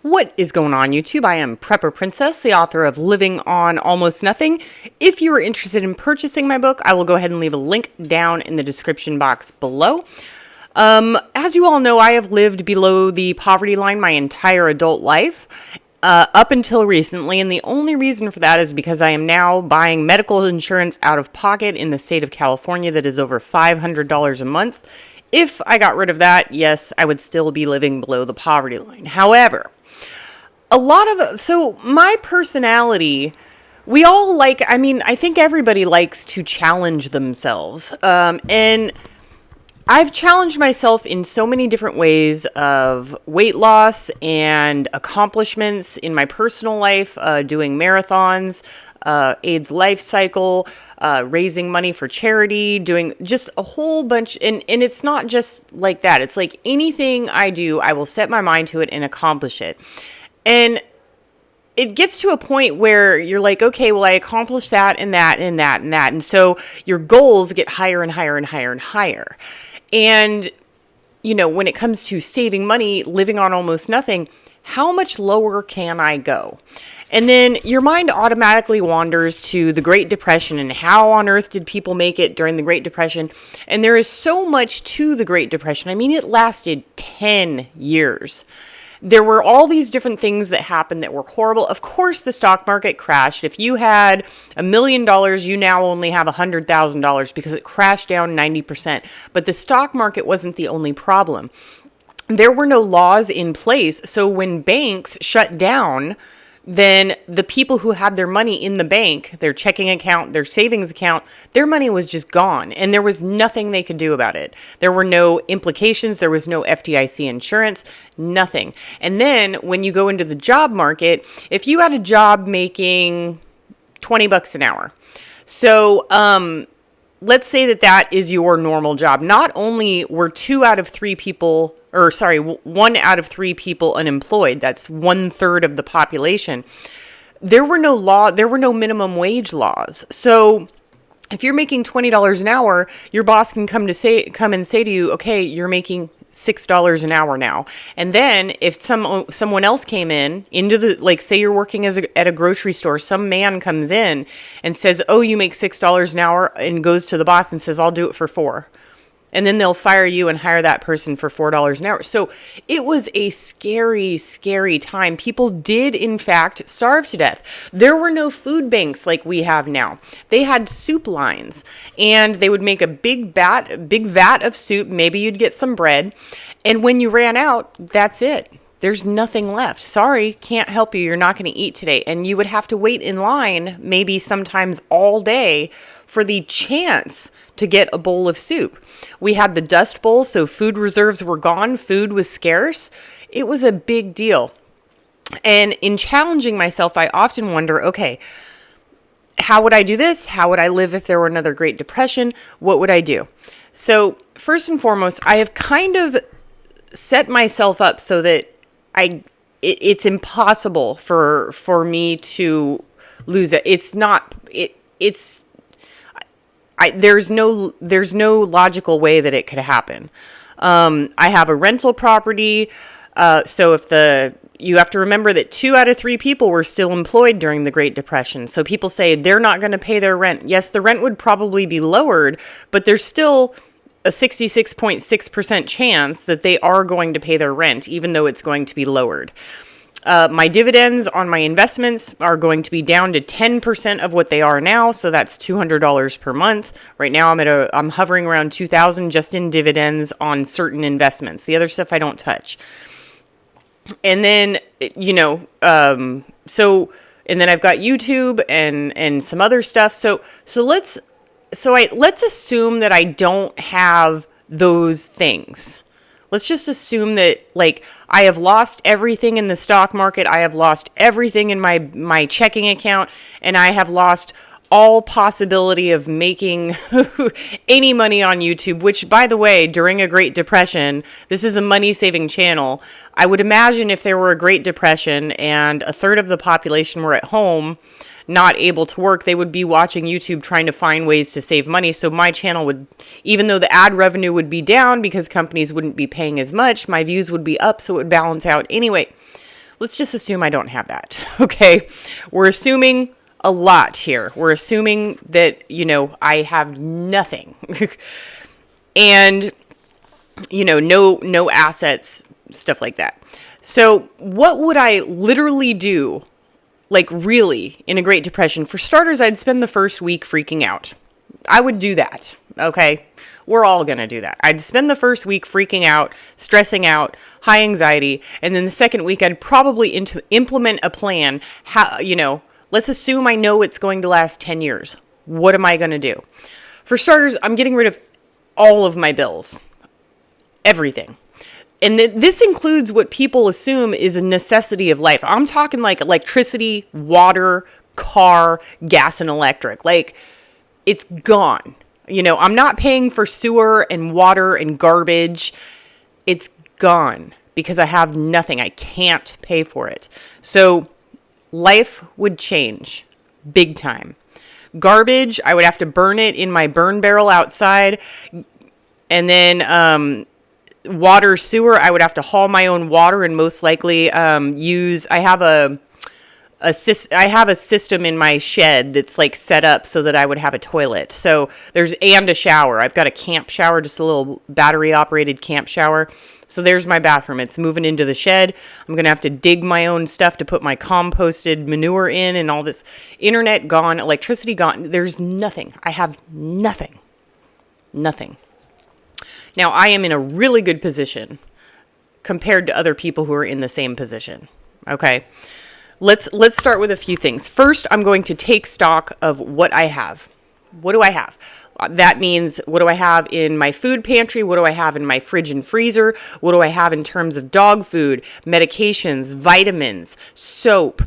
What is going on, YouTube? I am Prepper Princess, the author of Living on Almost Nothing. If you are interested in purchasing my book, I will go ahead and leave a link down in the description box below. As you all know, I have lived below the poverty line my entire adult life, up until recently, and the only reason for that is because I am now buying medical insurance out of pocket in the state of California that is over $500 a month. If I got rid of that, yes, I would still be living below the poverty line. However, my personality, I think everybody likes to challenge themselves. And I've challenged myself in so many different ways of weight loss and accomplishments in my personal life, doing marathons, AIDS life cycle, raising money for charity, doing just a whole bunch. And it's not just like that. It's like anything I do, I will set my mind to it and accomplish it. And it gets to a point where you're like, okay, well, I accomplished that and that and that and that. And so your goals get higher and higher and higher and higher. And, when it comes to saving money, living on almost nothing, how much lower can I go? And then your mind automatically wanders to the Great Depression and how on earth did people make it during the Great Depression? And there is so much to the Great Depression. I mean, it lasted 10 years. There were all these different things that happened that were horrible. Of course, the stock market crashed. If you had $1 million, you now only have $100,000 because it crashed down 90%. But the stock market wasn't the only problem. There were no laws in place. So when banks shut down, then the people who had their money in the bank, their checking account, their savings account, their money was just gone. And there was nothing they could do about it. There were no implications. There was no FDIC insurance, nothing. And then when you go into the job market, if you had a job making $20 an hour, so let's say that is your normal job. Not only were 1 out of 3 people unemployed, that's 1/3 of the population. There were no minimum wage laws. So if you're making $20 an hour, your boss can come and say to you, okay, you're making $6 an hour now. And then if someone else came into say you're working at a grocery store, some man comes in and says, oh, you make $6 an hour, and goes to the boss and says, I'll do it for $4. And then they'll fire you and hire that person for $4 an hour. So it was a scary, scary time. People did, in fact, starve to death. There were no food banks like we have now. They had soup lines, and they would make a big vat of soup. Maybe you'd get some bread. And when you ran out, that's it. There's nothing left. Sorry, can't help you. You're not going to eat today. And you would have to wait in line, maybe sometimes all day, for the chance to get a bowl of soup. We had the Dust Bowl, so food reserves were gone. Food was scarce. It was a big deal. And in challenging myself, I often wonder, okay, how would I do this? How would I live if there were another Great Depression? What would I do? So first and foremost, I have kind of set myself up so that it's impossible for me to lose it. There's no logical way that it could happen. I have a rental property. So you have to remember that 2 out of 3 people were still employed during the Great Depression. So people say they're not going to pay their rent. Yes, the rent would probably be lowered, but there's still a 66.6% chance that they are going to pay their rent, even though it's going to be lowered. My dividends on my investments are going to be down to 10% of what they are now. So that's $200 per month. Right now I'm hovering around $2,000 just in dividends on certain investments. The other stuff I don't touch. And then, and then I've got YouTube and some other stuff. So let's assume that I don't have those things. Let's just assume that, I have lost everything in the stock market. I have lost everything in my checking account, and I have lost all possibility of making any money on YouTube, which, by the way, during a Great Depression, this is a money-saving channel. I would imagine if there were a Great Depression and 1/3 of the population were at home, not able to work, they would be watching YouTube trying to find ways to save money. So my channel would, even though the ad revenue would be down because companies wouldn't be paying as much, my views would be up, so it would balance out. Anyway, Let's just assume I don't have that. Okay. We're assuming a lot here. We're assuming that, I have nothing and, no assets, stuff like that. So what would I literally do? Like really in a Great Depression? For starters, I'd spend the first week freaking out. I would do that. Okay. We're all going to do that. I'd spend the first week freaking out, stressing out, high anxiety. And then the second week, I'd probably implement a plan. Let's assume I know it's going to last 10 years. What am I going to do? For starters, I'm getting rid of all of my bills. Everything. And this includes what people assume is a necessity of life. I'm talking like electricity, water, car, gas, and electric. Like, it's gone. I'm not paying for sewer and water and garbage. It's gone because I have nothing. I can't pay for it. So life would change big time. Garbage, I would have to burn it in my burn barrel outside. And then water, sewer, I would have to haul my own water and most likely I have a system in my shed that's like set up so that I would have a toilet. So and a shower. I've got a camp shower, just a little battery operated camp shower. So there's my bathroom. It's moving into the shed. I'm going to have to dig my own stuff to put my composted manure in and all this. Internet gone, electricity gone. There's nothing. I have nothing. Nothing. Now I am in a really good position compared to other people who are in the same position. Okay. Let's start with a few things. First, I'm going to take stock of what I have. What do I have? That means, what do I have in my food pantry? What do I have in my fridge and freezer? What do I have in terms of dog food, medications, vitamins, soap,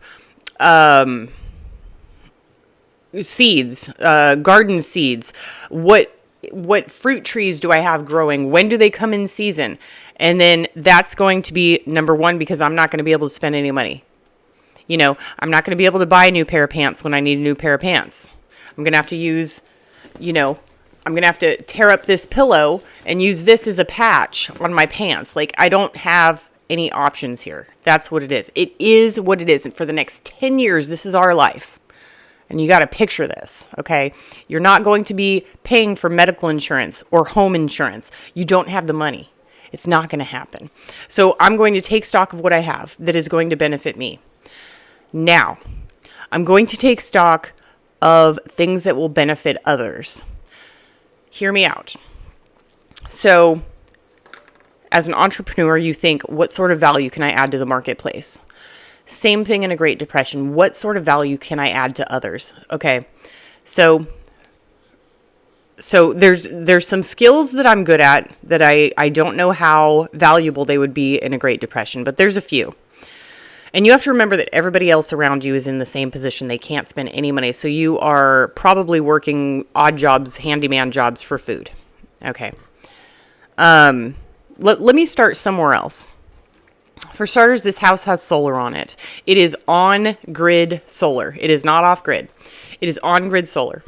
seeds, garden seeds? What fruit trees do I have growing? When do they come in season? And then that's going to be number one, because I'm not going to be able to spend any money. I'm not going to be able to buy a new pair of pants when I need a new pair of pants. I'm going to have to use, I'm going to have to tear up this pillow and use this as a patch on my pants. Like, I don't have any options here. That's what it is. It is what it is. And for the next 10 years, this is our life. And you got to picture this, okay? You're not going to be paying for medical insurance or home insurance. You don't have the money. It's not going to happen. So I'm going to take stock of what I have that is going to benefit me. Now, I'm going to take stock of things that will benefit others. Hear me out. So, as an entrepreneur, you think, what sort of value can I add to the marketplace? Same thing in a Great Depression. What sort of value can I add to others? Okay, so there's some skills that I'm good at that I don't know how valuable they would be in a Great Depression, but there's a few. And you have to remember that everybody else around you is in the same position. They can't spend any money. So you are probably working odd jobs, handyman jobs for food. Okay. Let me start somewhere else. For starters, this house has solar on it. It is on-grid solar. It is not off-grid. It is on-grid solar.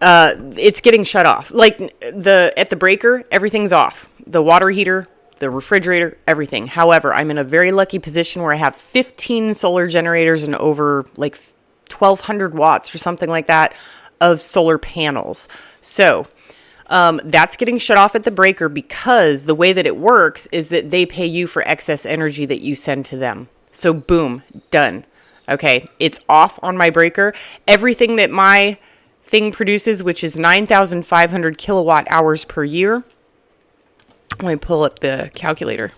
It's getting shut off. Like at the breaker, everything's off. The water heater, the refrigerator, everything. However, I'm in a very lucky position where I have 15 solar generators and over like 1,200 watts or something like that of solar panels. So that's getting shut off at the breaker because the way that it works is that they pay you for excess energy that you send to them. So boom, done. Okay, it's off on my breaker. Everything that my thing produces, which is 9,500 kilowatt hours per year. Let me pull up the calculator.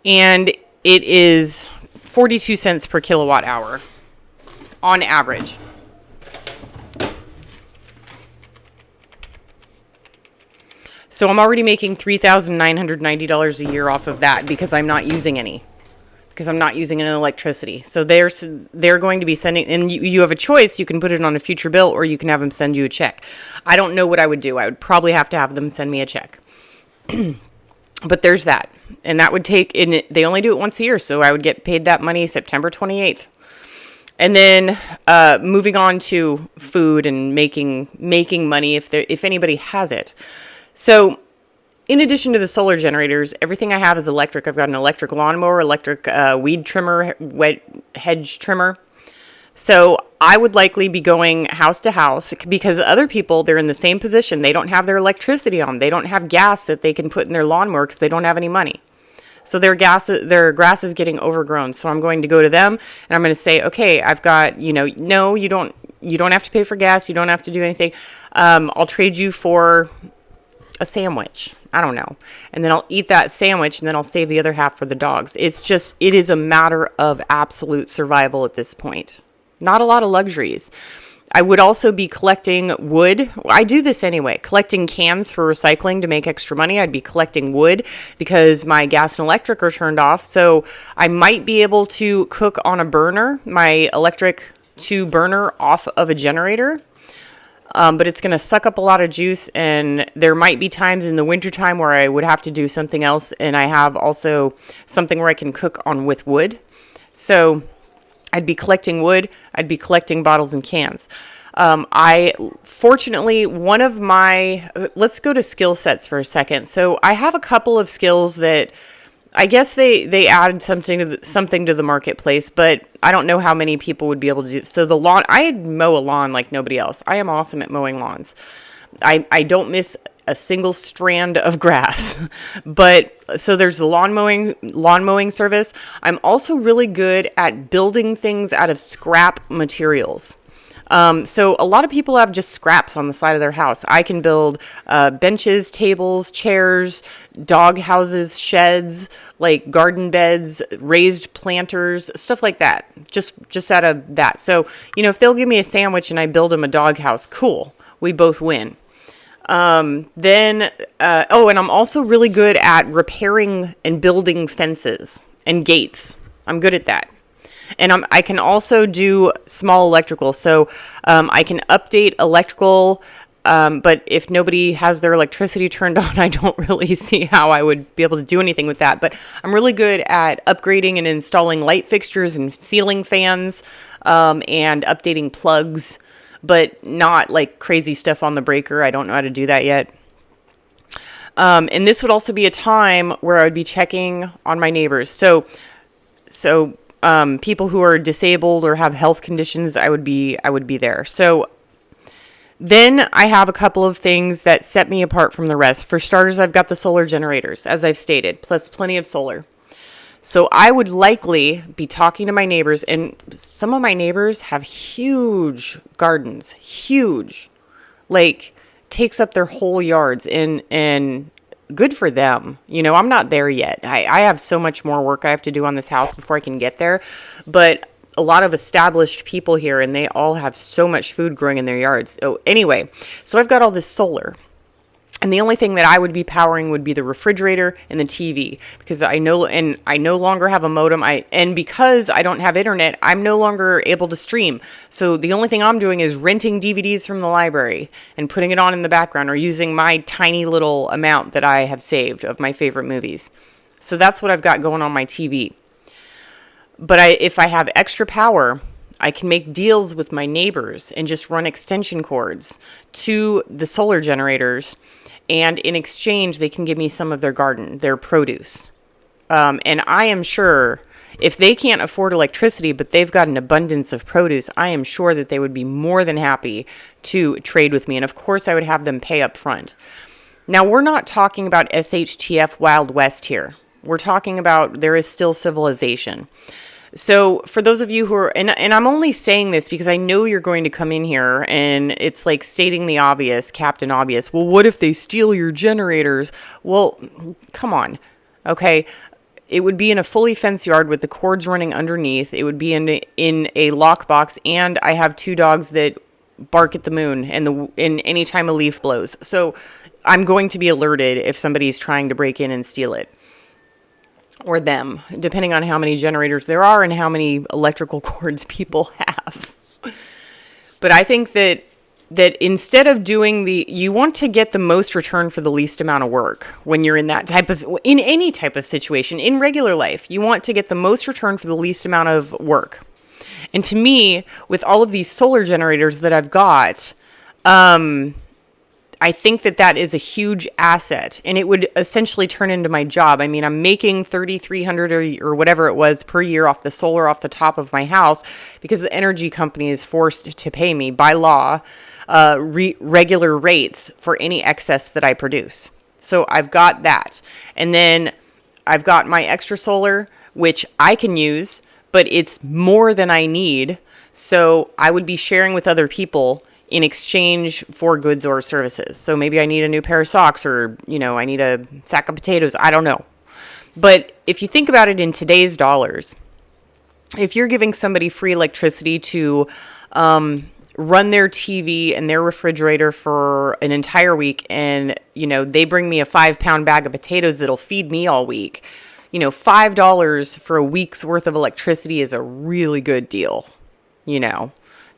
And it is 42 cents per kilowatt hour on average. So I'm already making $3,990 a year off of that because I'm not using any. Because I'm not using any electricity. So they're going to be sending, and you have a choice. You can put it on a future bill or you can have them send you a check. I don't know what I would do. I would probably have to have them send me a check. But there's that. And that would take, and they only do it once a year. So I would get paid that money September 28th. And then moving on to food and making money if anybody has it. So in addition to the solar generators, everything I have is electric. I've got an electric lawnmower, electric weed trimmer, wet hedge trimmer. So I would likely be going house to house because other people, they're in the same position. They don't have their electricity on. They don't have gas that they can put in their lawnmower because they don't have any money. So their grass is getting overgrown. So I'm going to go to them and I'm going to say, okay, I've got, no, you don't have to pay for gas. You don't have to do anything. I'll trade you for a sandwich. I don't know. And then I'll eat that sandwich and then I'll save the other half for the dogs. It is a matter of absolute survival at this point. Not a lot of luxuries. I would also be collecting wood. I do this anyway, collecting cans for recycling to make extra money. I'd be collecting wood because my gas and electric are turned off. So I might be able to cook on a burner, my electric to burner off of a generator. But it's going to suck up a lot of juice, and there might be times in the wintertime where I would have to do something else, and I have also something where I can cook on with wood. So I'd be collecting wood, I'd be collecting bottles and cans. Fortunately, let's go to skill sets for a second. So I have a couple of skills that I guess they added something to the marketplace, but I don't know how many people would be able to do. So the lawn, I mow a lawn like nobody else. I am awesome at mowing lawns. I don't miss a single strand of grass. But so there's the lawn mowing service. I'm also really good at building things out of scrap materials. So a lot of people have just scraps on the side of their house. I can build benches, tables, chairs, dog houses, sheds, like garden beds, raised planters, stuff like that. Just out of that. So, if they'll give me a sandwich and I build them a dog house, cool. We both win. And I'm also really good at repairing and building fences and gates. I'm good at that. And I can also do small electrical. So I can update electrical, but if nobody has their electricity turned on, I don't really see how I would be able to do anything with that. But I'm really good at upgrading and installing light fixtures and ceiling fans, and updating plugs, but not like crazy stuff on the breaker. I don't know how to do that yet. And this would also be a time where I would be checking on my neighbors. So people who are disabled or have health conditions, I would be there. So then I have a couple of things that set me apart from the rest. For starters, I've got the solar generators, as I've stated, plus plenty of solar. So I would likely be talking to my neighbors, and some of my neighbors have huge gardens, huge, like takes up their whole yards, and good for them. I'm not there yet. I have so much more work I have to do on this house before I can get there. But a lot of established people here, and they all have so much food growing in their yards. So anyway, so I've got all this solar. And the only thing that I would be powering would be the refrigerator and the TV, because I no longer have a modem. And because I don't have internet, I'm no longer able to stream. So the only thing I'm doing is renting DVDs from the library and putting it on in the background, or using my tiny little amount that I have saved of my favorite movies. So that's what I've got going on my TV. But if I have extra power, I can make deals with my neighbors and just run extension cords to the solar generators. And in exchange, they can give me some of their garden, their produce. And I am sure if they can't afford electricity, but they've got an abundance of produce, I am sure that they would be more than happy to trade with me. And of course, I would have them pay up front. Now, we're not talking about SHTF Wild West here. We're talking about there is still civilization. So for those of you who are, and I'm only saying this because I know you're going to come in here and it's like stating the obvious, Captain Obvious. Well, what if they steal your generators? Well, come on. Okay. It would be in a fully fenced yard with the cords running underneath. It would be in a lockbox, and I have 2 dogs that bark at the moon and in any time a leaf blows. So I'm going to be alerted if somebody's trying to break in and steal it. Or them, depending on how many generators there are and how many electrical cords people have. But I think that instead of doing you want to get the most return for the least amount of work when you're in any type of situation. In regular life, you want to get the most return for the least amount of work. And to me, with all of these solar generators that I've got, I I think that that is a huge asset, and it would essentially turn into my job. I mean, I'm making $3,300 or whatever it was per year off the solar off the top of my house because the energy company is forced to pay me by law regular rates for any excess that I produce. So I've got that. And then I've got my extra solar, which I can use, but it's more than I need. So I would be sharing with other people in exchange for goods or services. So maybe I need a new pair of socks, or, I need a sack of potatoes. I don't know. But if you think about it in today's dollars, if you're giving somebody free electricity to run their TV and their refrigerator for an entire week, and, they bring me a 5-pound bag of potatoes that'll feed me all week, $5 for a week's worth of electricity is a really good deal.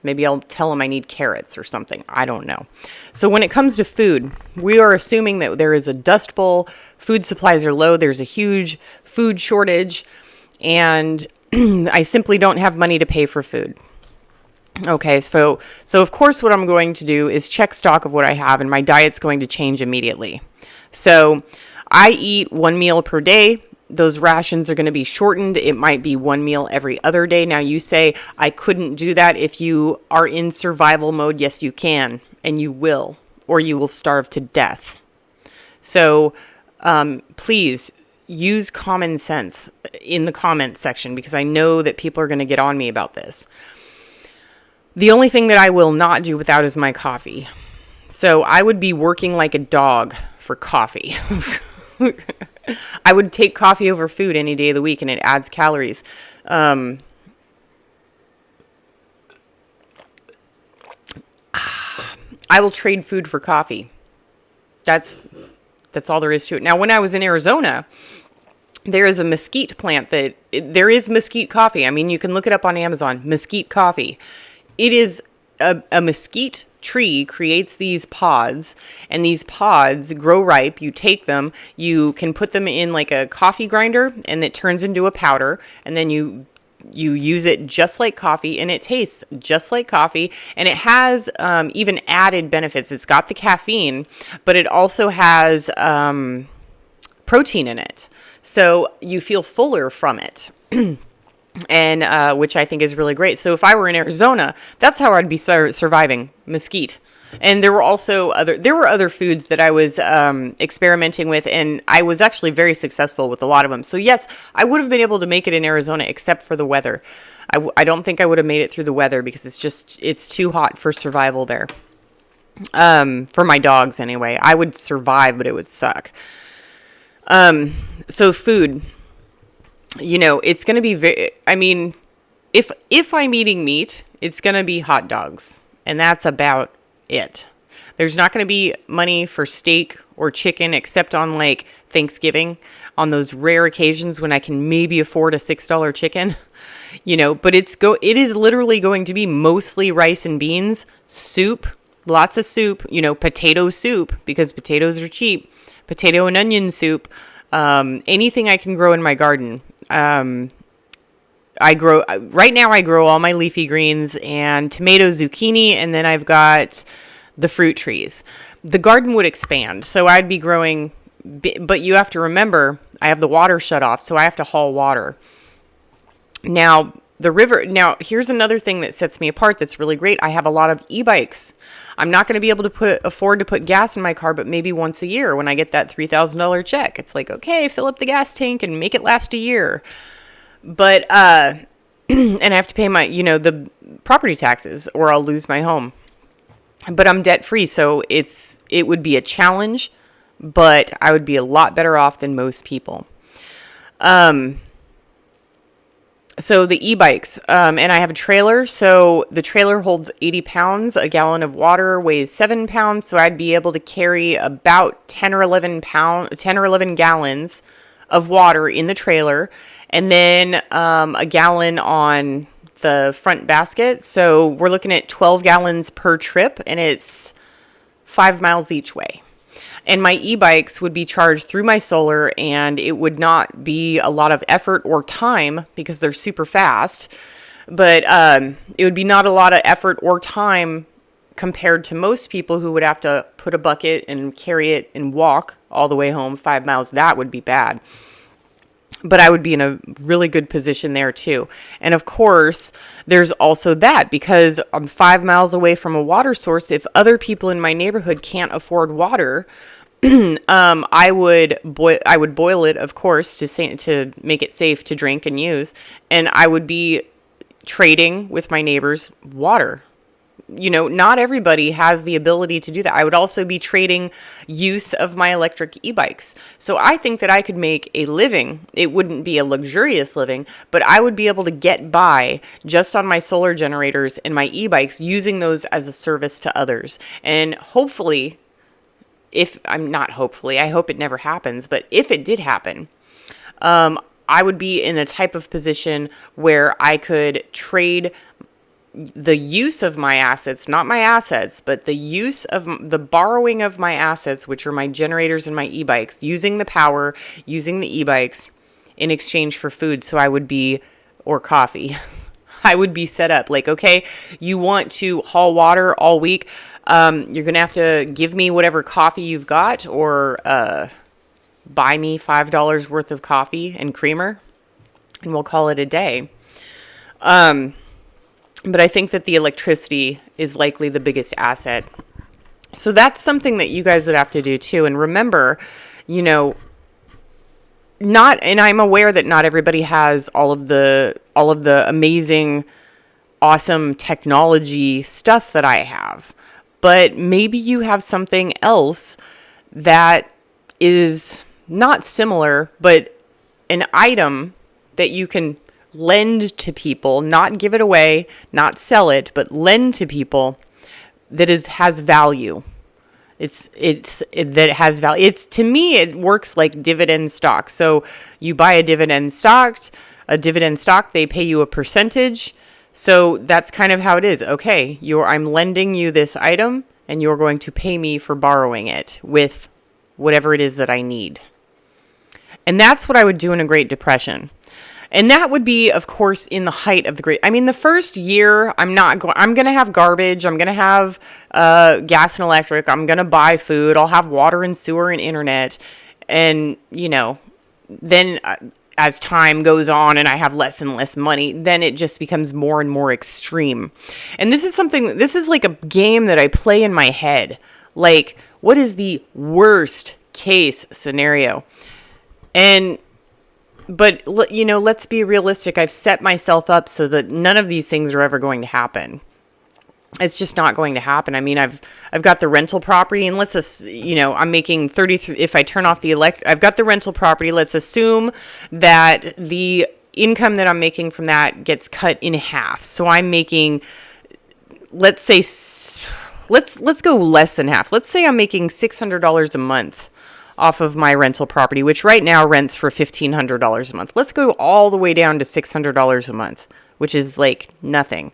Maybe I'll tell them I need carrots or something. I don't know. So when it comes to food, we are assuming that there is a dust bowl. Food supplies are low. There's a huge food shortage. And I simply don't have money to pay for food. Okay, so of course what I'm going to do is check stock of what I have, and my diet's going to change immediately. So I eat 1 meal per day. Those rations are going to be shortened. It might be 1 meal every other day. Now you say I couldn't do that if you are in survival mode. Yes, you can, and you will, or you will starve to death. So please use common sense in the comments section, because I know that people are going to get on me about this. The only thing that I will not do without is my coffee. So I would be working like a dog for coffee. I would take coffee over food any day of the week, and it adds calories. I will trade food for coffee. That's all there is to it. Now, when I was in Arizona, there is a mesquite plant there is mesquite coffee. I mean, you can look it up on Amazon, mesquite coffee. It is a mesquite tree creates these pods, and these pods grow ripe. You take them, you can put them in like a coffee grinder, and it turns into a powder, and then you use it just like coffee, and it tastes just like coffee, and it has even added benefits. It's got the caffeine, but it also has protein in it, so you feel fuller from it. And which I think is really great. So if I were in Arizona, that's how I'd be surviving, mesquite. And there were also other foods that I was experimenting with, and I was actually very successful with a lot of them. So yes, I would have been able to make it in Arizona, except for the weather. I don't think I would have made it through the weather, because it's too hot for survival there. For my dogs anyway. I would survive, but it would suck. So food. It's going to be if I'm eating meat, it's going to be hot dogs, and that's about it. There's not going to be money for steak or chicken, except on like Thanksgiving, on those rare occasions when I can maybe afford a $6 chicken, but it is literally going to be mostly rice and beans, soup, lots of soup, potato soup, because potatoes are cheap, potato and onion soup, anything I can grow in my garden. Right now I grow all my leafy greens and tomato, zucchini, and then I've got the fruit trees. The garden would expand, so I'd be growing, but you have to remember, I have the water shut off, so I have to haul water. Now, here's another thing that sets me apart that's really great. I have a lot of e-bikes. I'm not going to be able to afford to put gas in my car, but maybe once a year when I get that $3,000 check. It's like, okay, fill up the gas tank and make it last a year. But, and I have to pay my, the property taxes, or I'll lose my home. But I'm debt free, so it would be a challenge, but I would be a lot better off than most people. So the e-bikes, and I have a trailer, so the trailer holds 80 pounds, a gallon of water weighs 7 pounds, so I'd be able to carry about 10 or 11 gallons of water in the trailer, and then a gallon on the front basket, so we're looking at 12 gallons per trip, and it's 5 miles each way. And my e-bikes would be charged through my solar, and it would not be a lot of effort or time because they're super fast. But it would be not a lot of effort or time compared to most people who would have to put a bucket and carry it and walk all the way home 5 miles. That would be bad. But I would be in a really good position there too. And of course, there's also that because I'm 5 miles away from a water source. If other people in my neighborhood can't afford water, I would boil it, of course, to make it safe to drink and use. And I would be trading with my neighbors water. Not everybody has the ability to do that. I would also be trading use of my electric e-bikes. So I think that I could make a living. It wouldn't be a luxurious living, but I would be able to get by just on my solar generators and my e-bikes, using those as a service to others. And hopefully, I hope it never happens, but if it did happen, I would be in a type of position where I could trade the use of my assets, not my assets, but the use of the borrowing of my assets, which are my generators and my e-bikes, using the power, using the e-bikes in exchange for food. So I would be, or coffee, I would be set up like, okay, you want to haul water all week. You're going to have to give me whatever coffee you've got, or buy me $5 worth of coffee and creamer, and we'll call it a day. But I think that the electricity is likely the biggest asset. So that's something that you guys would have to do too. And remember, and I'm aware that not everybody has all of the amazing, awesome technology stuff that I have. But maybe you have something else that is not similar, but an item that you can lend to people, not give it away, not sell it, but lend to people that has value. That has value. To me, it works like dividend stock. So you buy a dividend stock, they pay you a percentage. So that's kind of how it is. Okay, I'm lending you this item, and you're going to pay me for borrowing it with whatever it is that I need. And that's what I would do in a Great Depression. And that would be, of course, in the height of the first year, I'm going to have garbage. I'm going to have gas and electric. I'm going to buy food. I'll have water and sewer and internet. And, then as time goes on and I have less and less money, then it just becomes more and more extreme. And this is like a game that I play in my head. Like, what is the worst case scenario? But, let's be realistic. I've set myself up so that none of these things are ever going to happen. It's just not going to happen. I mean, I've got the rental property, and I'm making 33. If I turn off I've got the rental property. Let's assume that the income that I'm making from that gets cut in half. So I'm making, let's go less than half. Let's say I'm making $600 a month off of my rental property, which right now rents for $1,500 a month. Let's go all the way down to $600 a month, which is like nothing.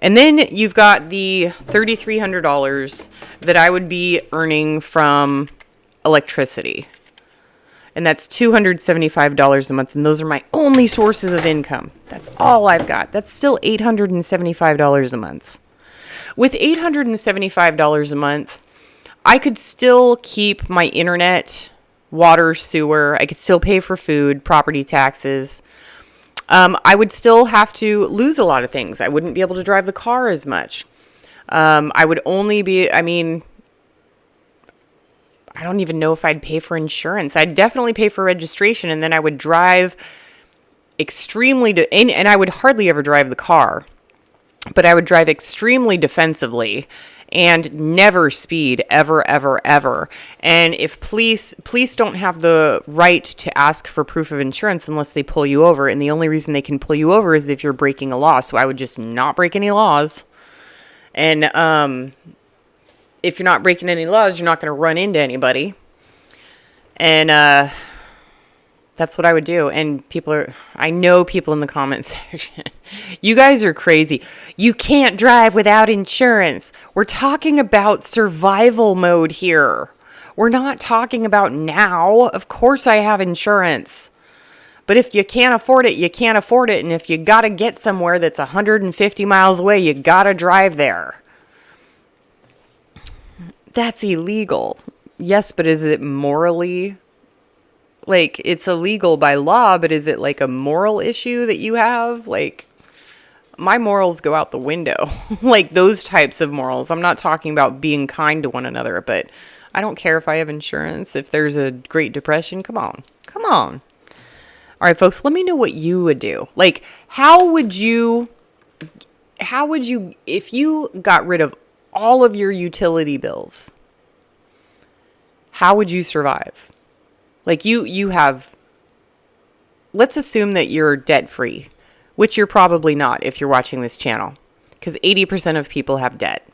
And then you've got the $3,300 that I would be earning from electricity. And that's $275 a month. And those are my only sources of income. That's all I've got. That's still $875 a month. With $875 a month, I could still keep my internet, water, sewer. I could still pay for food, property taxes. I would still have to lose a lot of things. I wouldn't be able to drive the car as much. I would only be, I don't even know if I'd pay for insurance. I'd definitely pay for registration, and then I would drive and I would hardly ever drive the car, but I would drive extremely defensively and never speed, ever, ever, ever. And if police don't have the right to ask for proof of insurance unless they pull you over. And the only reason they can pull you over is if you're breaking a law. So I would just not break any laws. And if you're not breaking any laws, you're not going to run into anybody. And that's what I would do. And I know people in the comments section, you guys are crazy. You can't drive without insurance. We're talking about survival mode here. We're not talking about now. Of course I have insurance. But if you can't afford it, you can't afford it. And if you got to get somewhere that's 150 miles away, you got to drive there. That's illegal. Yes, but is it morally, like, it's illegal by law, but is it like a moral issue that you have? Like, my morals go out the window. Like those types of morals. I'm not talking about being kind to one another, but I don't care if I have insurance. If there's a Great Depression, come on. Come on. All right, folks, let me know what you would do. Like, how would you, if you got rid of all of your utility bills, how would you survive? Like you have, let's assume that you're debt free, which you're probably not if you're watching this channel, because 80% of people have debt.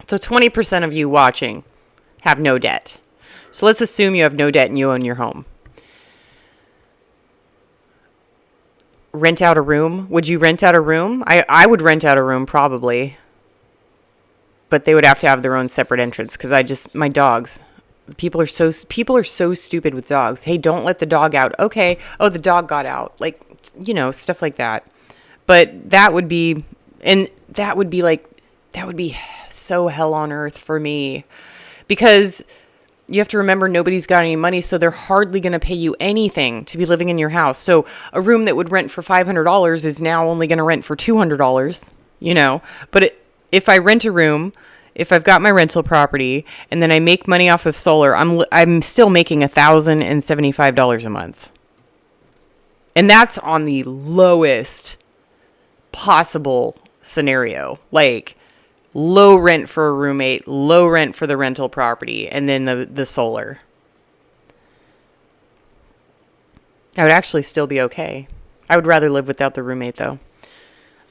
So 20% of you watching have no debt. So let's assume you have no debt and you own your home. Rent out a room. Would you rent out a room? I would rent out a room probably. But they would have to have their own separate entrance because my dogs. People are so stupid with dogs. Hey, don't let the dog out. Okay. Oh, the dog got out. Like, stuff like that. But that would be so hell on earth for me, because you have to remember nobody's got any money, so they're hardly going to pay you anything to be living in your house. So a room that would rent for $500 is now only going to rent for $200, But if I rent a room, if I've got my rental property and then I make money off of solar, I'm still making $1,075 a month. And that's on the lowest possible scenario. Like, low rent for a roommate, low rent for the rental property, and then the solar. I would actually still be okay. I would rather live without the roommate, though.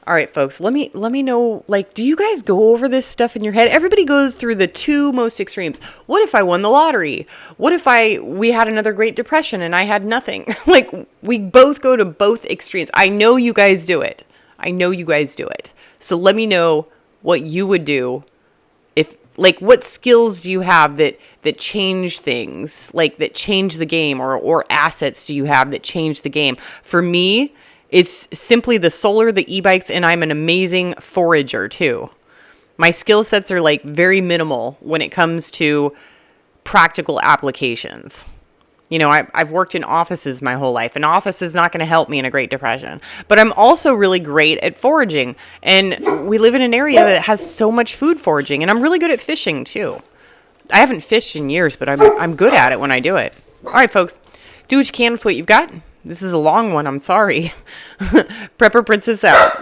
All right, folks, let me know, like, do you guys go over this stuff in your head? Everybody goes through the two most extremes. What if I won the lottery? What if we had another Great Depression and I had nothing? Like, we both go to both extremes. I know you guys do it. So let me know what you would do if, like, what skills do you have that change things, like that change the game, or assets do you have that change the game? For me, it's simply the solar, the e-bikes, and I'm an amazing forager too. My skill sets are like very minimal when it comes to practical applications. I've worked in offices my whole life. An office is not going to help me in a Great Depression. But I'm also really great at foraging. And we live in an area that has so much food foraging. And I'm really good at fishing, too. I haven't fished in years, but I'm good at it when I do it. All right, folks. Do what you can with what you've got. This is a long one. I'm sorry. Prepper Princess out.